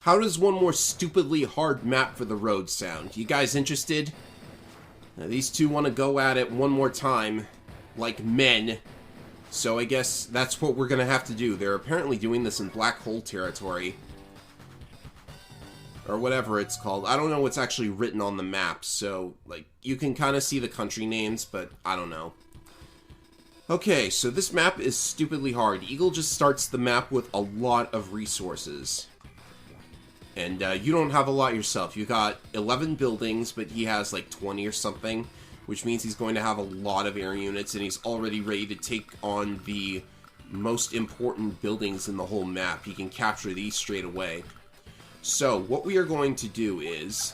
How does one more stupidly hard map for the road sound? You guys interested? Now, these two want to go at it one more time, like men. So I guess that's what we're going to have to do. They're apparently doing this in Black Hole territory. Or whatever it's called. I don't know what's actually written on the map, so, like, you can kind of see the country names, but I don't know. Okay, so this map is stupidly hard. Eagle just starts the map with a lot of resources. And you don't have a lot yourself. You got 11 buildings, but he has like 20 or something, which means he's going to have a lot of air units, and he's already ready to take on the most important buildings in the whole map. He can capture these straight away. So, what we are going to do is,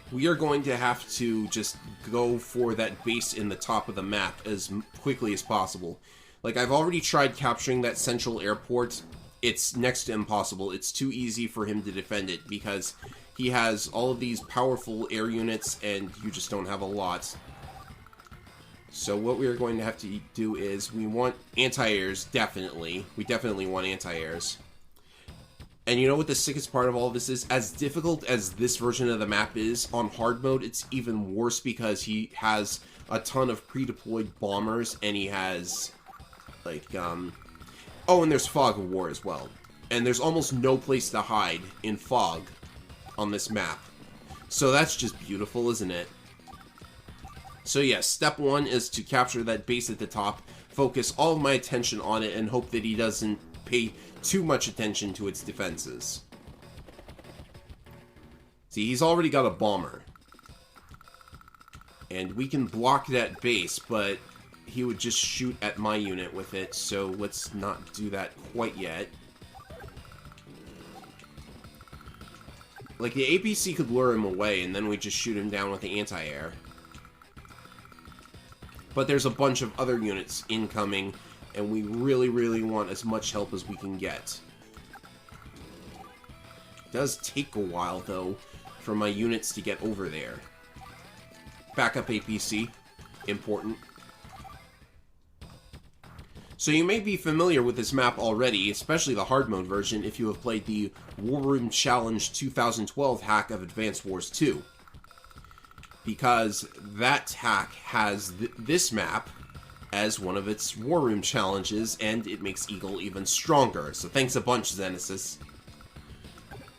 we are going to have to just go for that base in the top of the map as quickly as possible. Like, I've already tried capturing that central airport. It's next to impossible. It's too easy for him to defend it, because he has all of these powerful air units, and you just don't have a lot. So what we are going to have to do is, we want anti-airs, definitely. We definitely want anti-airs. And you know what the sickest part of all of this is? As difficult as this version of the map is, on hard mode, it's even worse because he has a ton of pre-deployed bombers, and he has, like, oh, and there's Fog of War as well. And there's almost no place to hide in fog on this map. So that's just beautiful, isn't it? So yes, step one is to capture that base at the top, focus all of my attention on it, and hope that he doesn't pay too much attention to its defenses. See, he's already got a bomber. And we can block that base, but he would just shoot at my unit with it, so let's not do that quite yet. Like, the APC could lure him away, and then we just shoot him down with the anti-air. But there's a bunch of other units incoming, and we really, really want as much help as we can get. It does take a while, though, for my units to get over there. Backup APC. Important. So you may be familiar with this map already, especially the hard mode version, if you have played the War Room Challenge 2012 hack of Advance Wars 2. Because that hack has this map as one of its War Room challenges, and it makes Eagle even stronger. So thanks a bunch, Xenesis.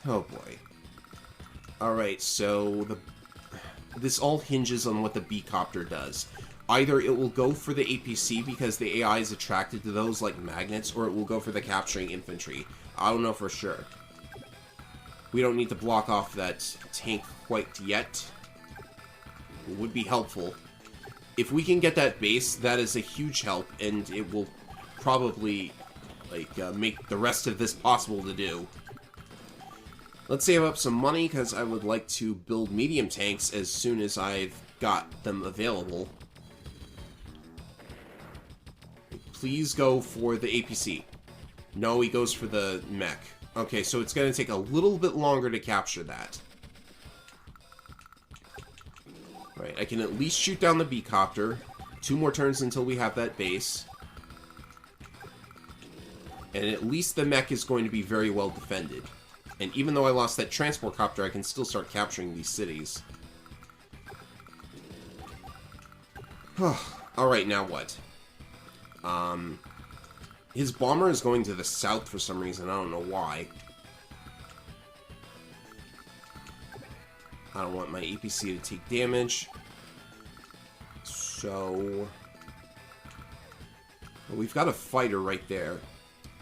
Oh boy. Alright, so this all hinges on what the B-Copter does. Either it will go for the APC because the AI is attracted to those like magnets, or it will go for the capturing infantry. I don't know for sure. We don't need to block off that tank quite yet. It would be helpful. If we can get that base, that is a huge help, and it will probably, like, make the rest of this possible to do. Let's save up some money, because I would like to build medium tanks as soon as I've got them available. Please go for the APC. No, he goes for the mech. Okay, so it's going to take a little bit longer to capture that. Right, I can at least shoot down the B-Copter. 2 more turns until we have that base. And at least the mech is going to be very well defended. And even though I lost that transport copter, I can still start capturing these cities. Alright, now what? His bomber is going to the south for some reason. I don't know why. I don't want my APC to take damage. So well, we've got a fighter right there.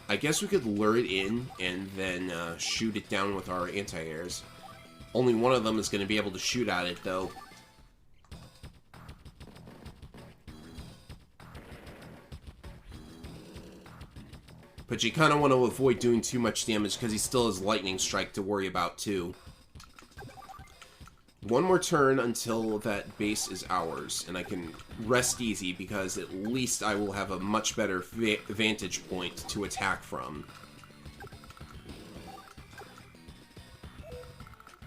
I guess we could lure it in and then shoot it down with our anti-airs. Only one of them is going to be able to shoot at it, though. But you kind of want to avoid doing too much damage because he still has Lightning Strike to worry about, too. One more turn until that base is ours, and I can rest easy because at least I will have a much better vantage point to attack from.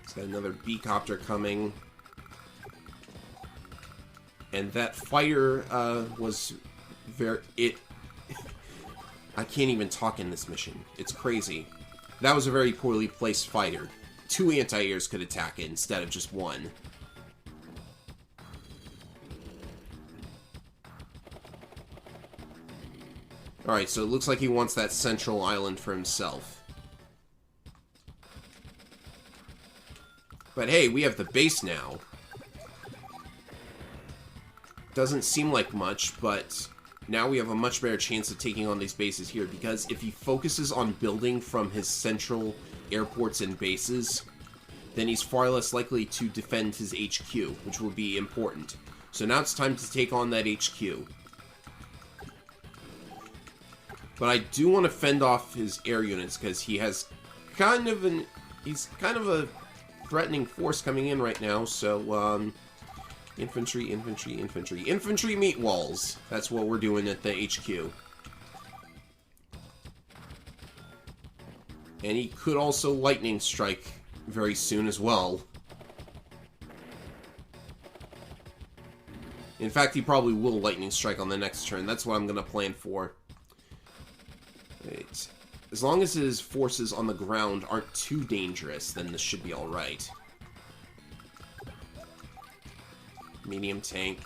It's got another B-Copter coming. And that fighter was very... I can't even talk in this mission. It's crazy. that was a very poorly placed fighter. 2 anti-airs could attack it instead of just 1. Alright, so it looks like he wants that central island for himself. But hey, we have the base now. Doesn't seem like much, but now we have a much better chance of taking on these bases here, because if he focuses on building from his central airports and bases, then he's far less likely to defend his HQ, which will be important. So now it's time to take on that HQ. But I do want to fend off his air units, because he has he's kind of a threatening force coming in right now, so, infantry, infantry, infantry. Infantry meat walls. That's what we're doing at the HQ. And he could also lightning strike very soon as well. In fact, he probably will lightning strike on the next turn. That's what I'm going to plan for. Wait. As long as his forces on the ground aren't too dangerous, then this should be alright. Medium tank.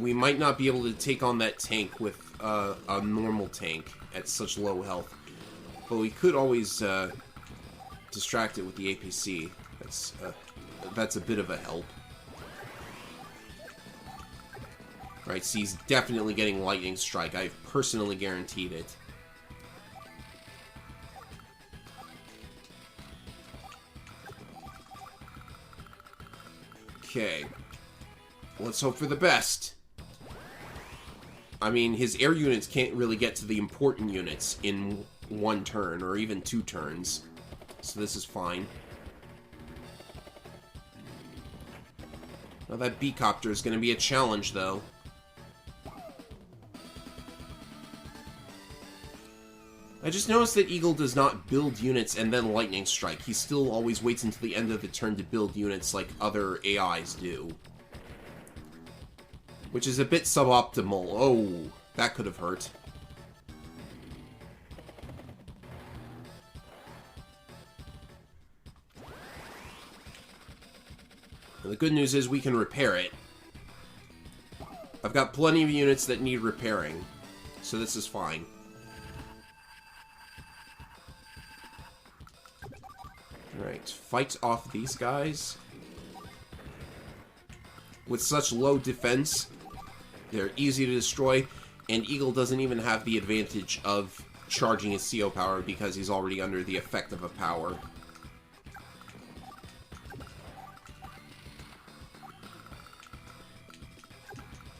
We might not be able to take on that tank with a normal tank at such low health. But we could always distract it with the APC. That's a bit of a help. Right, so he's definitely getting lightning strike. I've personally guaranteed it. Okay. Let's hope for the best. I mean, his air units can't really get to the important units in 1 turn, or even 2 turns. So this is fine. Now that B-copter is going to be a challenge, though. I just noticed that Eagle does not build units and then lightning strike. He still always waits until the end of the turn to build units like other AIs do. Which is a bit suboptimal. Oh, that could have hurt. And the good news is we can repair it. I've got plenty of units that need repairing, so this is fine. Alright, fight off these guys. With such low defense, they're easy to destroy, and Eagle doesn't even have the advantage of charging his CO power because he's already under the effect of a power.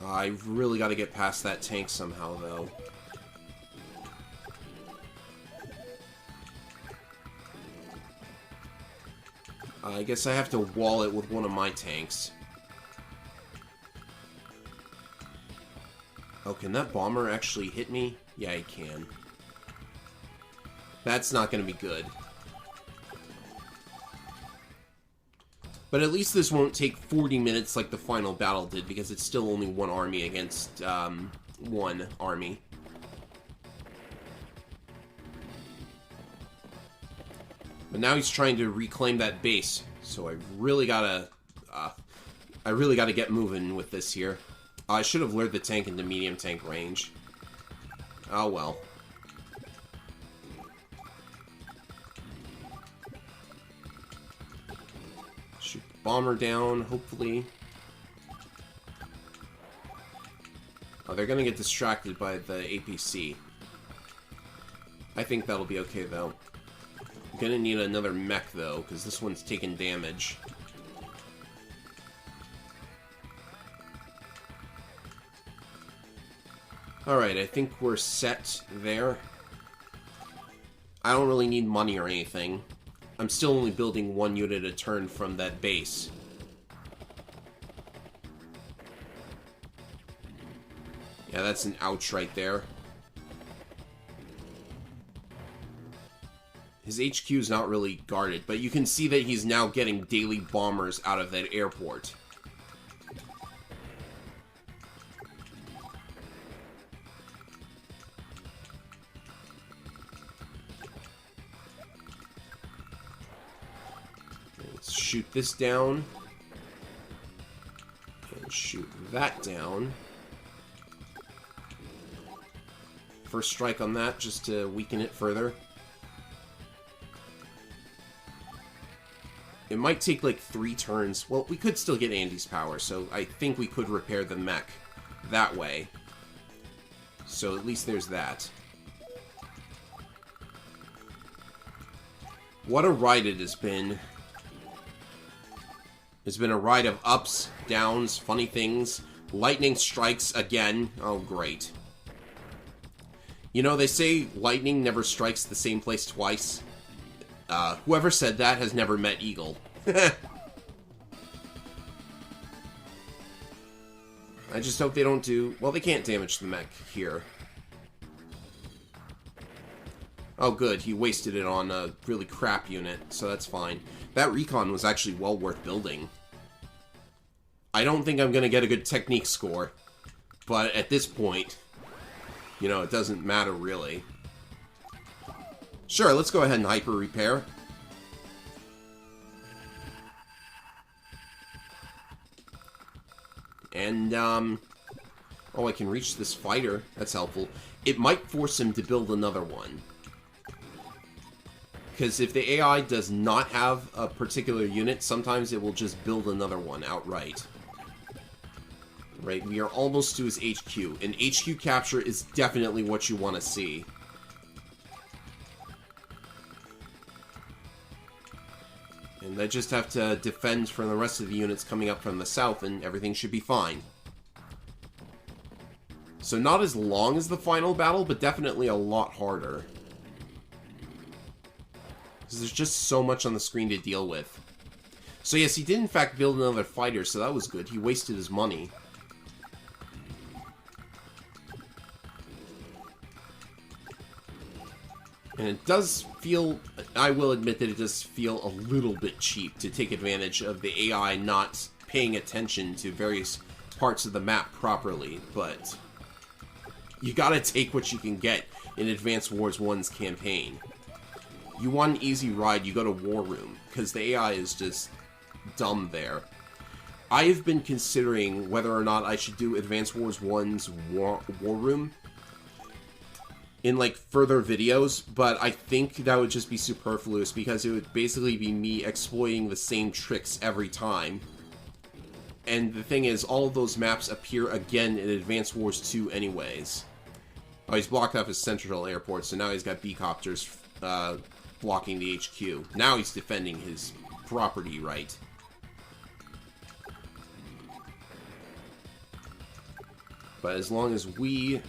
I've really got to get past that tank somehow, though. I guess I have to wall it with one of my tanks. Oh, can that bomber actually hit me? Yeah, it can. That's not going to be good. But at least this won't take 40 minutes like the final battle did, because it's still only 1 army against 1 army. But now he's trying to reclaim that base, so I really gotta get moving with this here. I should have lured the tank into medium tank range. Oh well. Shoot the bomber down, hopefully. Oh, they're gonna get distracted by the APC. I think that'll be okay, though. I'm gonna need another mech, though, because this one's taking damage. Alright, I think we're set there. I don't really need money or anything. I'm still only building 1 unit a turn from that base. Yeah, that's an ouch right there. His HQ is not really guarded, but you can see that he's now getting daily bombers out of that airport. shoot this down. And shoot that down. First strike on that, just to weaken it further. It might take like 3 turns. Well, we could still get Andy's power, so I think we could repair the mech that way. So at least there's that. What a ride it has been. It's been a ride of ups, downs, funny things. Lightning strikes again. Oh, great. You know, they say lightning never strikes the same place twice. Whoever said that has never met Eagle. I just hope they don't do... Well, they can't damage the mech here. Oh, good. He wasted it on a really crap unit, so that's fine. That recon was actually well worth building. I don't think I'm going to get a good technique score, but at this point, you know, it doesn't matter really. Sure, let's go ahead and hyper repair. And, oh, I can reach this fighter. That's helpful. It might force him to build another one. Because if the AI does not have a particular unit, sometimes it will just build another one outright. Right, we are almost to his HQ. And HQ capture is definitely what you want to see. And I just have to defend from the rest of the units coming up from the south, and everything should be fine. So not as long as the final battle, but definitely a lot harder. Because there's just so much on the screen to deal with. So yes, he did in fact build another fighter, so that was good. He wasted his money. And it does feel, I will admit that it does feel a little bit cheap to take advantage of the AI not paying attention to various parts of the map properly, but you gotta take what you can get in Advance Wars 1's campaign. You want an easy ride, you go to War Room, because the AI is just dumb there. I have been considering whether or not I should do Advance Wars 1's War Room in, like, further videos, but I think that would just be superfluous, because it would basically be me exploiting the same tricks every time. And the thing is, all of those maps appear again in Advance Wars 2 anyways. Oh, he's blocked off his central airport, so now he's got B-copters blocking the HQ. Now he's defending his property right. But as long as we...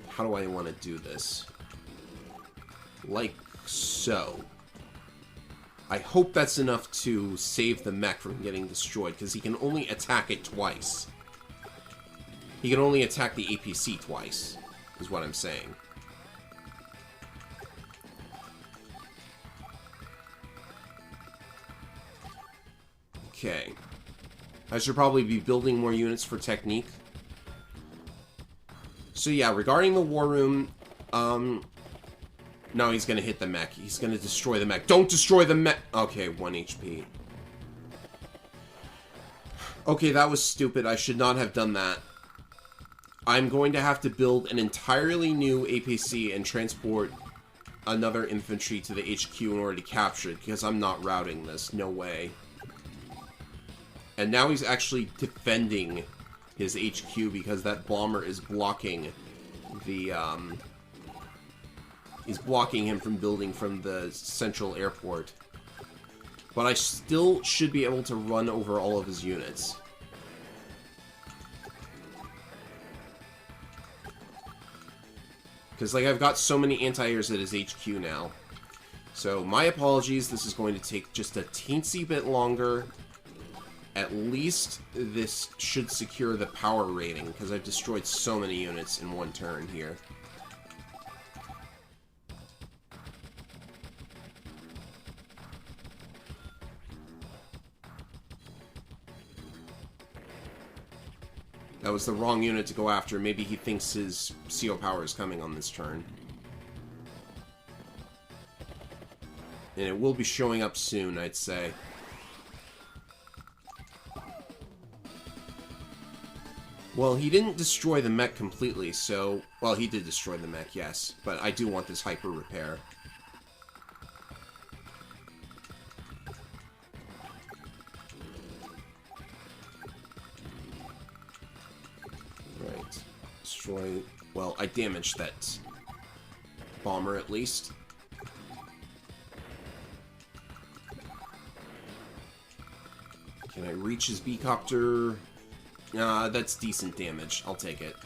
how do I want to do this? Like so. I hope that's enough to save the mech from getting destroyed, because he can only attack it twice. He can only attack the APC twice, is what I'm saying. Okay. I should probably be building more units for technique. So yeah, regarding the War Room, no, he's gonna hit the mech. He's gonna destroy the mech. Don't destroy the mech! Okay, 1 HP. Okay, that was stupid. I should not have done that. I'm going to have to build an entirely new APC and transport another infantry to the HQ in order to capture it, because I'm not routing this. No way. And now he's actually defending his HQ because that bomber is blocking the, he's blocking him from building from the central airport. But I still should be able to run over all of his units. Because, like, I've got so many anti-airs at his HQ now. So, my apologies, this is going to take just a teensy bit longer. At least this should secure the power rating, because I've destroyed so many units in one turn here. That was the wrong unit to go after. Maybe he thinks his CO power is coming on this turn. And it will be showing up soon, I'd say. Well, he didn't destroy the mech completely, so... Well, he did destroy the mech, yes. But I do want this hyper repair. Right. Destroy... Well, I damaged that bomber, at least. Can I reach his B-copter? That's decent damage. I'll take it.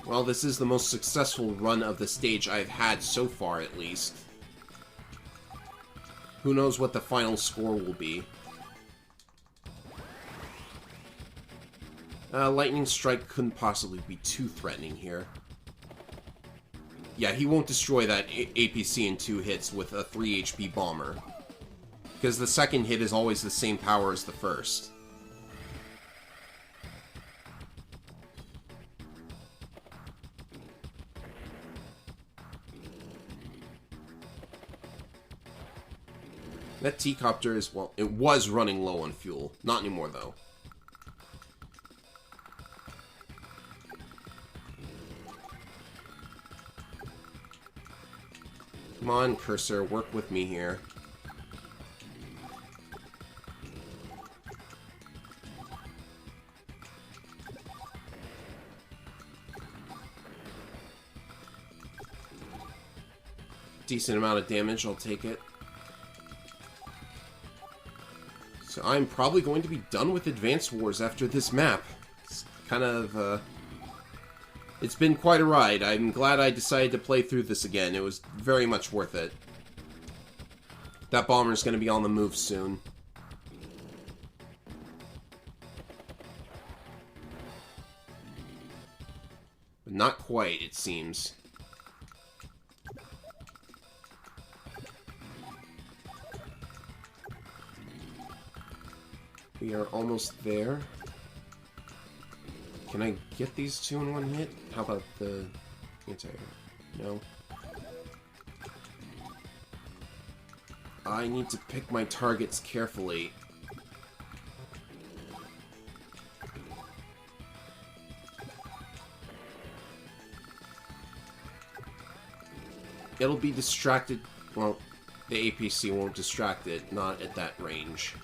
Well, this is the most successful run of the stage I've had so far, at least. Who knows what the final score will be. Lightning Strike couldn't possibly be too threatening here. Yeah, he won't destroy that APC in 2 hits with a 3 HP bomber. Because the second hit is always the same power as the first. That T-copter is, well, it was running low on fuel. Not anymore, though. Come on, Cursor, work with me here. Decent amount of damage, I'll take it. So I'm probably going to be done with Advance Wars after this map. It's kind of, it's been quite a ride. I'm glad I decided to play through this again. It was very much worth it. That bomber's going to be on the move soon. But not quite, it seems. We are almost there. Can I get these 2 in 1 hit? How about the anti-air? No. I need to pick my targets carefully. It'll be distracted. Well, the APC won't distract it, not at that range.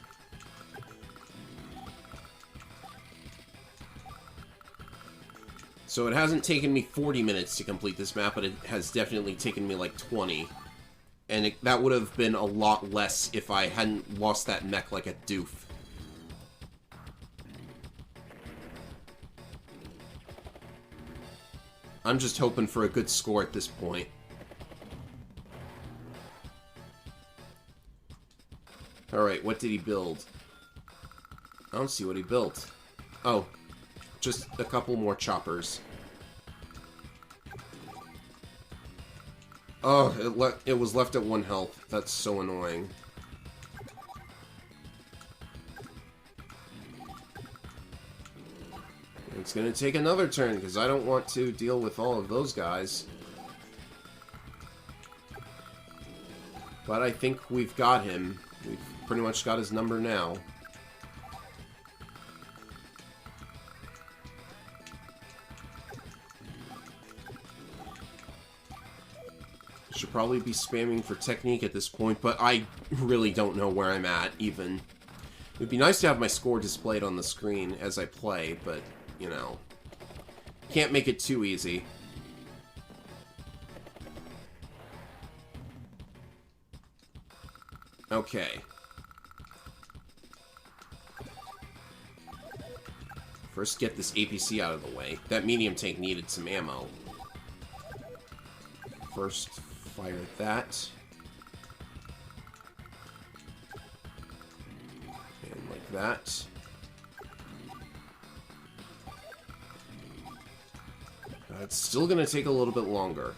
So it hasn't taken me 40 minutes to complete this map, but it has definitely taken me like 20. And that would have been a lot less if I hadn't lost that mech like a doof. I'm just hoping for a good score at this point. Alright, what did he build? I don't see what he built. Oh, just a couple more choppers. Oh, it was left at 1 health. That's so annoying. It's gonna take another turn, because I don't want to deal with all of those guys. But I think we've got him. We've pretty much got his number now. Should probably be spamming for technique at this point, but I really don't know where I'm at, even. It would be nice to have my score displayed on the screen as I play, but, you know, can't make it too easy. Okay. First get this APC out of the way. That medium tank needed some ammo. First fire that. And like that. It's still going to take a little bit longer.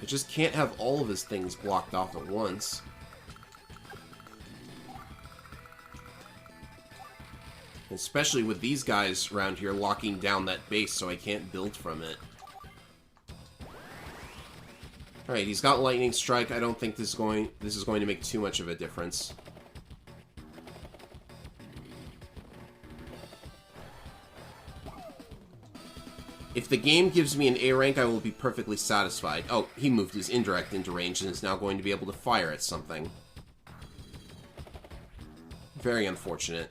I just can't have all of his things blocked off at once. Especially with these guys around here locking down that base so I can't build from it. Alright, he's got Lightning Strike. I don't think this is going to make too much of a difference. If the game gives me an A rank, I will be perfectly satisfied. Oh, he moved his indirect into range and is now going to be able to fire at something. Very unfortunate.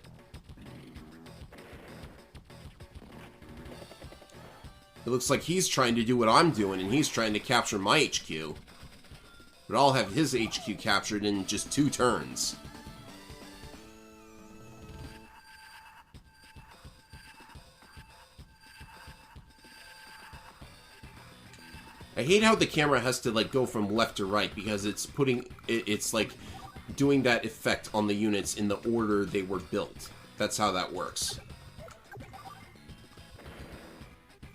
It looks like he's trying to do what I'm doing, and he's trying to capture my HQ. But I'll have his HQ captured in just 2 turns. I hate how the camera has to, like, go from left to right, because it's it's, like, doing that effect on the units in the order they were built. That's how that works.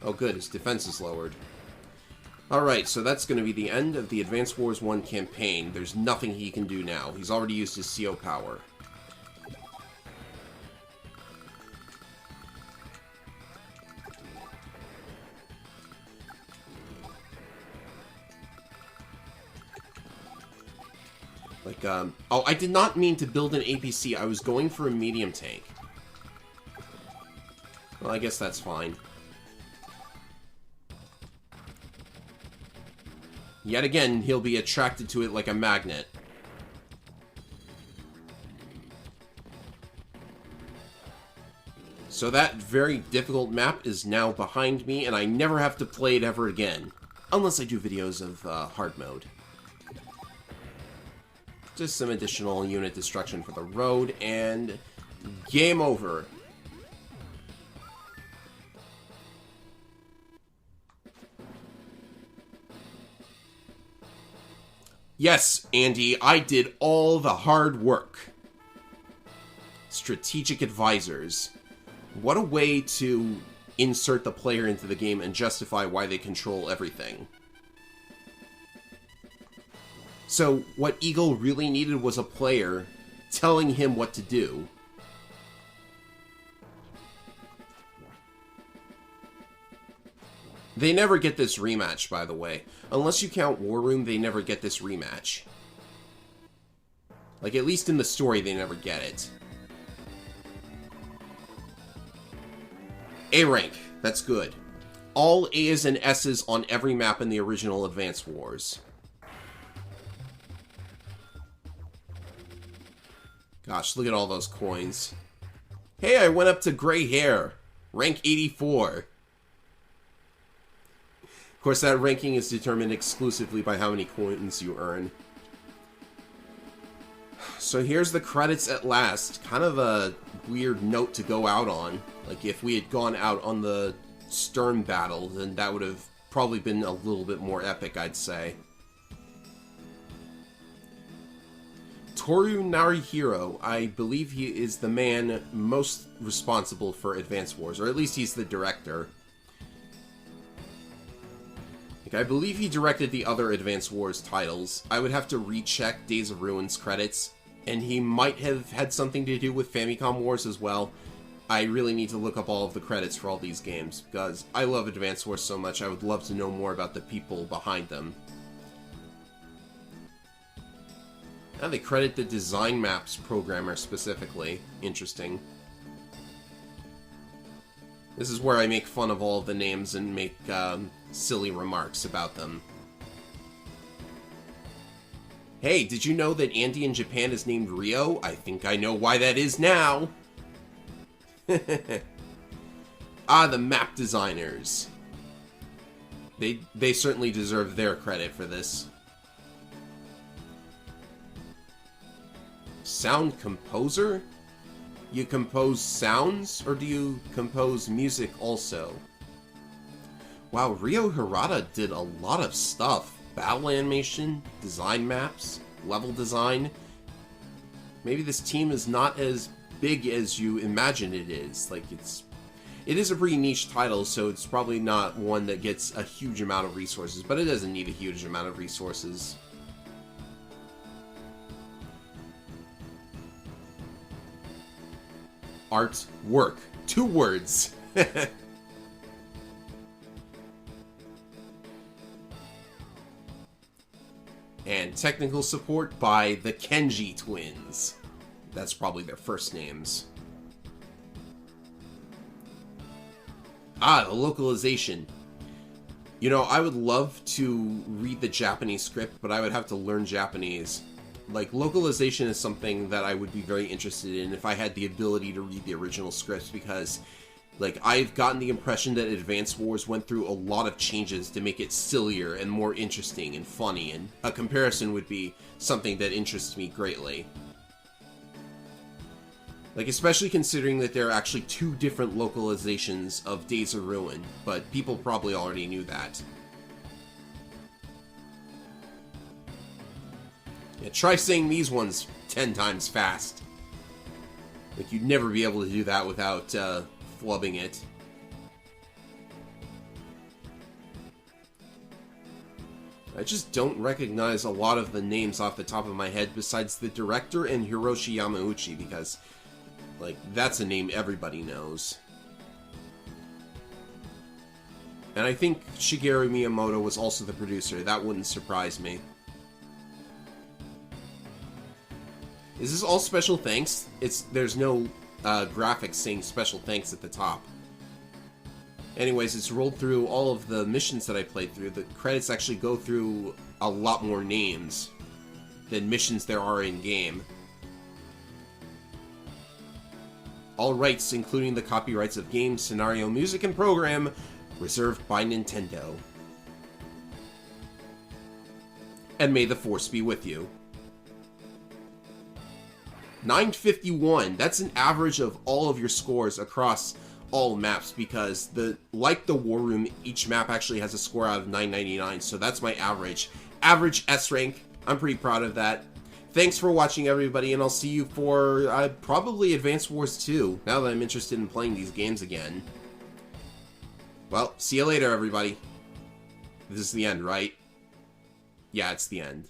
Oh good, his defense is lowered. Alright, so that's going to be the end of the Advance Wars 1 campaign. There's nothing he can do now. He's already used his CO power. Like, oh, I did not mean to build an APC. I was going for a medium tank. Well, I guess that's fine. Yet again, he'll be attracted to it like a magnet. So that very difficult map is now behind me, and I never have to play it ever again. Unless I do videos of hard mode. Just some additional unit destruction for the road, and game over. Yes, Andy, I did all the hard work. Strategic advisors. What a way to insert the player into the game and justify why they control everything. So, what Eagle really needed was a player telling him what to do. They never get this rematch, by the way. Unless you count War Room, they never get this rematch. Like, at least in the story, they never get it. A rank. That's good. All A's and S's on every map in the original Advance Wars. Gosh, look at all those coins. Hey, I went up to gray hair. Rank 84. Of course, that ranking is determined exclusively by how many coins you earn. So here's the credits at last. Kind of a weird note to go out on. Like, if we had gone out on the Stern battle, then that would have probably been a little bit more epic, I'd say. Toru Narihiro, I believe he is the man most responsible for Advance Wars, or at least he's the director. Like, I believe he directed the other Advance Wars titles. I would have to recheck Days of Ruin's credits, and he might have had something to do with Famicom Wars as well. I really need to look up all of the credits for all these games, because I love Advance Wars so much, I would love to know more about the people behind them. Now they credit the Design Maps programmer specifically. Interesting. This is where I make fun of all of the names and make silly remarks about them. Hey, did you know that Andy in Japan is named Rio? I think I know why that is now. Ah, the map designers. They certainly deserve their credit for this. Sound composer? You compose sounds, or do you compose music also? Wow, Ryo Hirata did a lot of stuff. Battle animation, design maps, level design. Maybe this team is not as big as you imagine it is. Like, it is a pretty niche title, so it's probably not one that gets a huge amount of resources, but it doesn't need a huge amount of resources. artwork. 2 words. And technical support by the Kenji twins. That's probably their first names. Ah, the localization. You know, I would love to read the Japanese script, but I would have to learn Japanese. Like, localization is something that I would be very interested in if I had the ability to read the original scripts, because, like, I've gotten the impression that Advance Wars went through a lot of changes to make it sillier and more interesting and funny, and a comparison would be something that interests me greatly. Like, especially considering that there are actually 2 different localizations of Days of Ruin, but people probably already knew that. Yeah, try saying these ones 10 times fast. Like, you'd never be able to do that without, flubbing it. I just don't recognize a lot of the names off the top of my head besides the director and Hiroshi Yamauchi, because, like, that's a name everybody knows. And I think Shigeru Miyamoto was also the producer. That wouldn't surprise me. Is this all special thanks? There's no graphics saying special thanks at the top. Anyways, it's rolled through all of the missions that I played through. The credits actually go through a lot more names than missions there are in-game. All rights, including the copyrights of game, scenario, music, and program, reserved by Nintendo. And may the Force be with you. 951, that's an average of all of your scores across all maps, because like the War Room, each map actually has a score out of 999, so that's my average. Average S rank, I'm pretty proud of that. Thanks for watching, everybody, and I'll see you for probably Advance Wars 2, now that I'm interested in playing these games again. Well, see you later, everybody. This is the end, right? Yeah, it's the end.